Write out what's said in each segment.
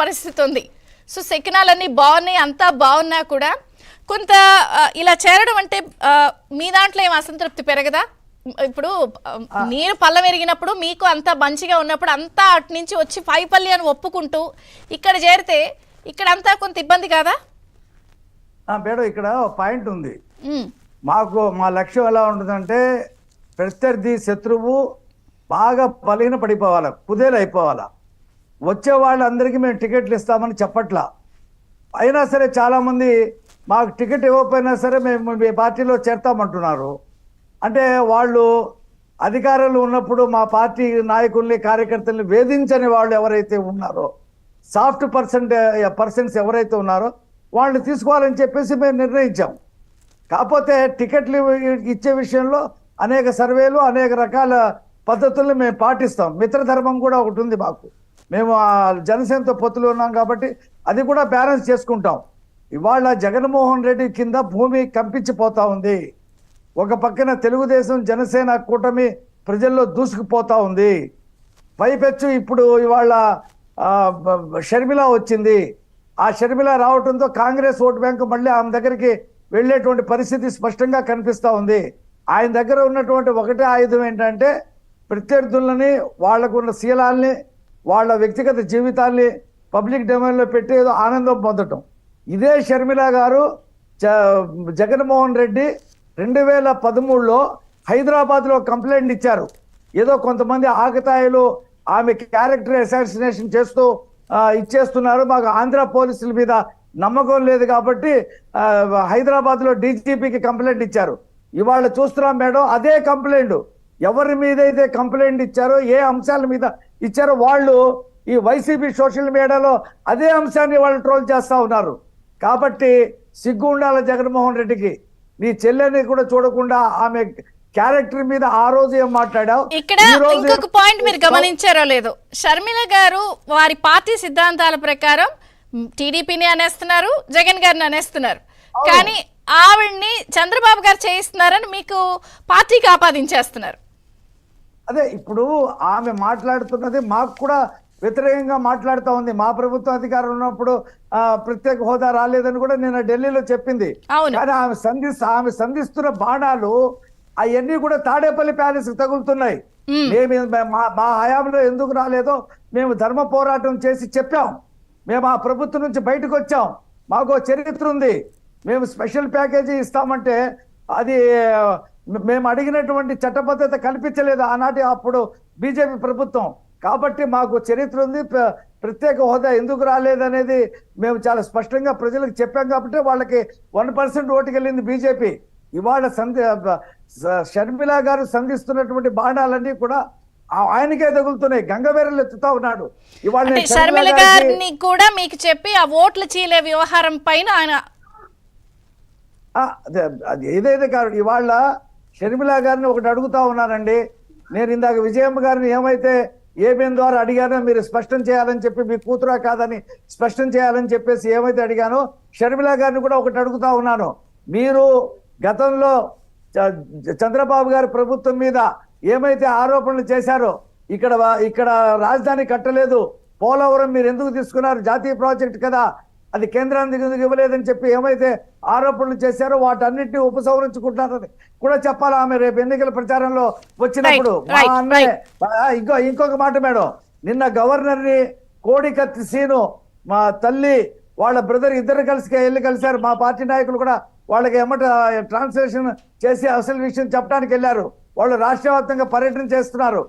పరిస్థితి ఉంది. సో శకనాలన్నీ బాగున్నాయి, అంతా బాగున్నా కూడా కొంత ఇలా చేరడం అంటే మీ దాంట్లో ఏం అసంతృప్తి పెరగదా? ఇప్పుడు నీరు పళ్ళం ఎరిగినప్పుడు మీకు అంతా మంచిగా ఉన్నప్పుడు అంతా అటు నుంచి వచ్చి పైపల్లి అని ఒప్పుకుంటూ ఇక్కడ చేరితే ఇక్కడ అంతా కొంత ఇబ్బంది కాదా? మేడం ఇక్కడ పాయింట్ ఉంది. మాకు మా లక్ష్యం ఎలా ఉంటుందంటే ప్రత్యర్థి శత్రువు బాగా బలహీన పడిపోవాలా, కుదేలు అయిపోవాలా. వచ్చే వాళ్ళందరికీ మేము టికెట్లు ఇస్తామని చెప్పట్లా. అయినా సరే చాలామంది మాకు టికెట్ ఇవ్వకపోయినా సరే మేము మీ పార్టీలో చేరతామంటున్నారు. అంటే వాళ్ళు అధికారంలో ఉన్నప్పుడు మా పార్టీ నాయకుల్ని కార్యకర్తల్ని వేధించని వాళ్ళు ఎవరైతే ఉన్నారో, సాఫ్ట్ పర్సన్స్ ఎవరైతే ఉన్నారో వాళ్ళని తీసుకోవాలని చెప్పేసి మేము నిర్ణయించాం. కాకపోతే టికెట్లు ఇచ్చే విషయంలో అనేక సర్వేలు అనేక రకాల పద్ధతుల్ని మేము పాటిస్తాం. మిత్రధర్మం కూడా ఒకటి ఉంది మాకు. మేము ఆ జనసేనతో పొత్తులు ఉన్నాం కాబట్టి అది కూడా బ్యాలెన్స్ చేసుకుంటాం. ఇవాళ జగన్మోహన్ రెడ్డి కింద భూమి కంపించిపోతా ఉంది. ఒక పక్కన తెలుగుదేశం జనసేన కూటమి ప్రజల్లో దూసుకుపోతా ఉంది. పైపెచ్చు ఇప్పుడు ఇవాళ షర్మిల వచ్చింది. ఆ షర్మిల రావడంతో కాంగ్రెస్ ఓటు బ్యాంకు మళ్ళీ ఆమె దగ్గరికి వెళ్ళేటువంటి పరిస్థితి స్పష్టంగా కనిపిస్తూ ఉంది. ఆయన దగ్గర ఉన్నటువంటి ఒకటే ఆయుధం ఏంటంటే ప్రత్యర్థులని, వాళ్లకున్న శీలాల్ని, వాళ్ళ వ్యక్తిగత జీవితాల్ని పబ్లిక్ డొమైన్లో పెట్టి ఏదో ఆనందం పొందటం. ఇదే షర్మిల గారు జగన్మోహన్ రెడ్డి 2013లో హైదరాబాద్లో కంప్లైంట్ ఇచ్చారు. ఏదో కొంతమంది ఆకతాయిలు ఆమె క్యారెక్టర్ అసాసినేషన్ చేస్తూ ఇచ్చేస్తున్నారు, మాకు ఆంధ్ర పోలీసుల మీద నమ్మకం లేదు కాబట్టి హైదరాబాద్లో డీజీపీకి కంప్లైంట్ ఇచ్చారు. ఇవాళ చూస్తున్నాం మేడం, అదే కంప్లైంట్ ఎవరి మీద అయితే కంప్లైంట్ ఇచ్చారో, ఏ అంశాల మీద ఇచ్చారో వాళ్ళు ఈ వైసీపీ సోషల్ మీడియాలో అదే అంశాన్ని వాళ్ళు ట్రోల్ చేస్తూ ఉన్నారు. కాబట్టి సిగ్గు ఉండాలి జగన్మోహన్ రెడ్డికి. నీ చెల్లెని కూడా చూడకుండా ఆమె క్యారెక్టర్ మీద ఆ రోజు ఏం మాట్లాడావు. ఇక్కడ ఇంకొక పాయింట్ మీరు గమనించారో లేదో, షర్మిల గారు వారి పార్టీ సిద్ధాంతాల ప్రకారం టీడీపీని అనేస్తున్నారు, జగన్ గారిని అనేస్తున్నారు. కానీ ఆవిడ్ని చంద్రబాబు గారు చేయిస్తున్నారని మీకు పార్టీకి ఆపాదించేస్తున్నారు. అదే ఇప్పుడు ఆమె మాట్లాడుతున్నది మాకు కూడా వ్యతిరేకంగా మాట్లాడుతూ ఉంది. మా ప్రభుత్వం అధికారం ఉన్నప్పుడు ప్రత్యేక హోదా రాలేదని కూడా నేను ఢిల్లీలో చెప్పింది. కానీ ఆమె సంధిస్తున్న బాణాలు అవన్నీ కూడా తాడేపల్లి ప్యాలెస్ తగులుతున్నాయి. మా హయాంలో ఎందుకు రాలేదో మేము ధర్మ పోరాటం చేసి చెప్పాం. మేము ఆ ప్రభుత్వం నుంచి బయటకు వచ్చాం. మాకు చరిత్ర ఉంది. మేము స్పెషల్ ప్యాకేజీ ఇస్తామంటే అది మేము అడిగినటువంటి చట్టబద్ధత కల్పించలేదు ఆనాటి అప్పుడు బీజేపీ ప్రభుత్వం. కాబట్టి మాకు చరిత్ర ఉంది. ప్రత్యేక హోదా ఎందుకు రాలేదనేది మేము చాలా స్పష్టంగా ప్రజలకు చెప్పాం. కాబట్టి వాళ్ళకి 1% ఓటుకి వెళ్ళింది బీజేపీ. ఇవాళ షర్మిల గారు సంధిస్తున్నటువంటి బాణాలన్నీ కూడా ఆయనకే తగులుతున్నాయి. గంగవేరలు ఎత్తుతా ఉన్నాడు. ఇవాళ షర్మిల గారిని కూడా మీకు చెప్పి ఆ ఓట్ల చీలే వ్యవహారం పైన ఆయన ఏదైతే కాదు. ఇవాళ షర్మిల గారిని ఒకటి అడుగుతా ఉన్నానండి. నేను ఇందాక విజయమ్మ గారిని ఏమైతే ఏబిఎన్ ద్వారా అడిగానో మీరు స్పష్టం చేయాలని చెప్పి, మీ కూతురా కాదని స్పష్టం చేయాలని చెప్పేసి ఏమైతే అడిగానో షర్మిల గారిని కూడా ఒకటి అడుగుతా ఉన్నాను. మీరు గతంలో చంద్రబాబు గారి ప్రభుత్వం మీద ఏమైతే ఆరోపణలు చేశారో, ఇక్కడ రాజధాని కట్టలేదు, పోలవరం మీరు ఎందుకు తీసుకున్నారు, జాతీయ ప్రాజెక్ట్ కదా, అది కేంద్రానికి ఎందుకు ఇవ్వలేదని చెప్పి ఏమైతే ఆరోపణలు చేశారో వాటన్నిటిని ఉపసంహరించుకుంటారని కూడా చెప్పాలి ఆమె రేపు ఎన్నికల ప్రచారంలో వచ్చినప్పుడు. మా అన్నయ్య ఇంకొక మాట మేడం, నిన్న గవర్నర్ని కోడికత్తి సీను మా తల్లి వాళ్ళ బ్రదర్ ఇద్దరు వెళ్ళి కలిశారు. మా పార్టీ నాయకులు కూడా వాళ్ళకి ఎమ్మట ట్రాన్స్లేషన్ చేసి అసలు విషయం చెప్పడానికి వెళ్ళారు. వాళ్ళు రాష్ట్ర వ్యాప్తంగా పర్యటన చేస్తున్నారు.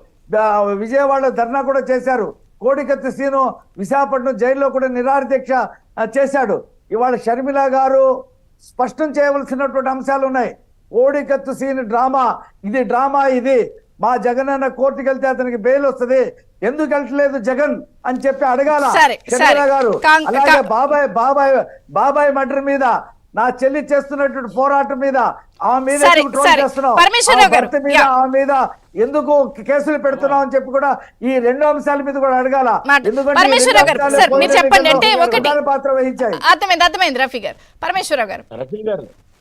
విజయవాడలో ధర్నా కూడా చేశారు. కోడికత్తి సీను విశాఖపట్నం జైల్లో కూడా నిరాహారదీక్ష చేశాడు. ఇవాళ షర్మిల గారు స్పష్టం చేయవలసినటువంటి అంశాలు ఉన్నాయి. కోడికత్తి సీను డ్రామా ఇది మా జగన్ అన్న కోర్టుకు వెళ్తే అతనికి బెయిల్ వస్తుంది, ఎందుకు వెళ్ళట్లేదు జగన్ అని చెప్పి అడగాల షర్మిల గారు. అలాగే బాబాయ్ మర్డర్ మీద నా చెల్లి చేస్తున్నటువంటి పోరాటం మీద ఆమె మీద ఆమె మీద ఎందుకు కేసులు పెడుతున్నావు అని చెప్పి కూడా ఈ రెండు అంశాల మీద కూడా అడగాల. ఎందుకంటే పాత్ర వహించాయి. అర్థమైంది రఫీ గారు. పరమేశ్వరరావు గారు